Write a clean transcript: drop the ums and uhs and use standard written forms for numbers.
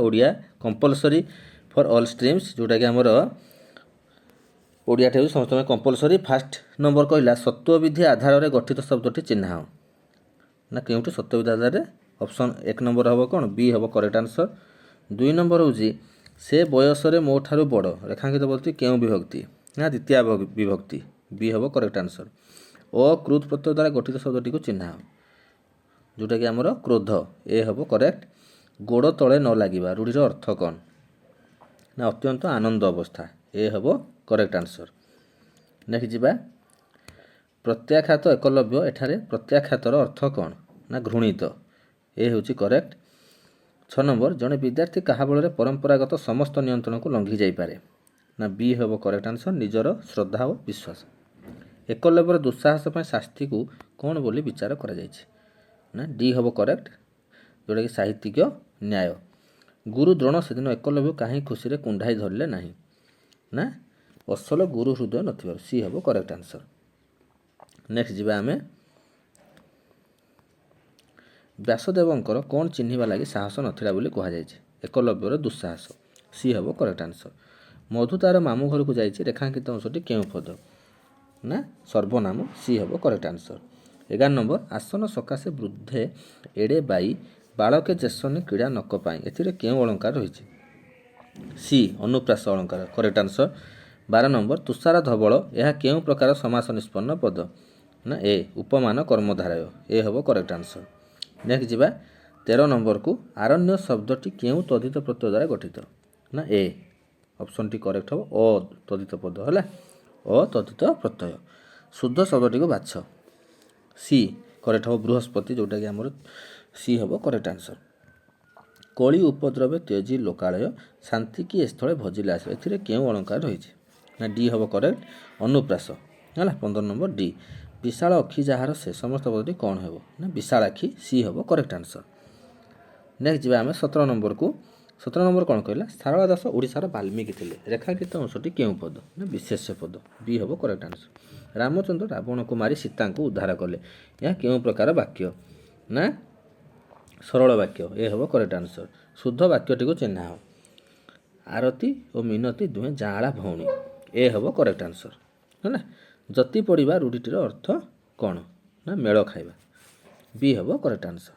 Odia compulsory for all streams जोटाकि आमर ओडिया समस्त कंपलसरी। फास्ट नंबर कहला सत्वविधि आधार में गठित शब्दटी चिन्ह ना क्योंटि सत्वविधि आधार ऑप्शन 1 नंबर हम कौन बी हम करेक्ट आंसर। 2 नंबर हूँ से बयस मो ठारू बड़ रेखांकित बोलती क्यों विभक्ति ना द्वितीय विभक्ति बी हम करेक्ट आंसर। अकृत प्रत्यय द्वारा गठित शब्दटी को चिन्ह जोटा कि आमर क्रोध ए हम करेक्ट। गोड़ तले न लगे रूढ़ीर अर्थ कौन ना अत्यंत आनंद अवस्था ए हम करेक्ट आंसर। नेक्स्ट जी प्रत्याख्यात एकलव्य एठारे प्रत्याख्यातर अर्थ कौन ना घृणित ए हूँ करेक्ट। 6 नंबर जड़े विद्यार्थी क्या बल परंपरागत समस्त नियंत्रण को लंघी जापे ना बी हम करेक्ट आंसर निजर श्रद्धा और विश्वास। एकलव्यर दुस्साहस पर शास्ति को कौन बोली विचार करा ना डी हम करेक्ट जोटा कि साहित्यिक न्याय। गुरु द्रोण से दिन एकलव्य कहीं खुशी रे कुंडाई धरले नहीं ना असल गुरु हृदय नथिबार सी हम करेक्ट आंसर। नेक्स्ट जी आम व्यासदेवंकर कौन चिन्हवा लगी साहस नथिला बोली कहुई एकलव्यर दुस्साहस सी हम करेक्ट आंसर। मधु तार मामू घर को जाइए रेखांकित अंशटी क्यों पद ना सर्वनाम सी हम करेक्ट आंसर। 11 नंबर आसन सकाशे वृद्धे एड़े बाई बालके जेसने क्रीड़ा नक पाई एथिरे क्यों अलंकार रही सी अनुप्रास अलंकार करेक्ट आंसर। 12 नंबर तुषार धवल यह क्यों प्रकार समास निष्पन्न पद ना ए उपमान कर्मधारय ए हम करेक्ट आंसर। नेक्स्ट जी 13 नंबर को आरण्य शब्दटी क्यों तद्धित प्रत्यय द्वारा गठित ना ए ऑप्शन टी करेक्ट हम अतद्धित पद है अतद्धित प्रत्यय। शुद्ध शब्दटी को बाछ सी करेक्ट हम बृहस्पति जोटा कि आमर सी हम करेक्ट आंसर। कली उपद्रवे तेजी लोकालय शांति की स्थले भजिले आस ए क्यों अलंकार रही ना डी हम करेक्ट अनुप्रास है 15 नंबर डी विशाल अखि जार से समस्त पदटी कौन हो ना विशाल आखि सी हम करेक्ट आंसर। नेक्स्ट जी आम 17 नंबर को 17 नंबर कौन कहला सारला दास ओडिशार बाल्मीकि थे रेखांकित अंशटी क्यों पद ना विशेष पद बी हम करेक्ट आंसर। रामचंद्र रावण को मारी सीता को उद्धार कले यह क्यों प्रकार वाक्य ना सरल वाक्य ए हम करेक्ट आंसर। शुद्ध वाक्यटी को चिन्ह आरती और मिनती दुहे जाँला भौणी ए हम करेक्ट आंसर है ना। जति पढ़ा रूढ़ीटीर अर्थ कौन ना मेल खाइबा बी हम करेक्ट आंसर।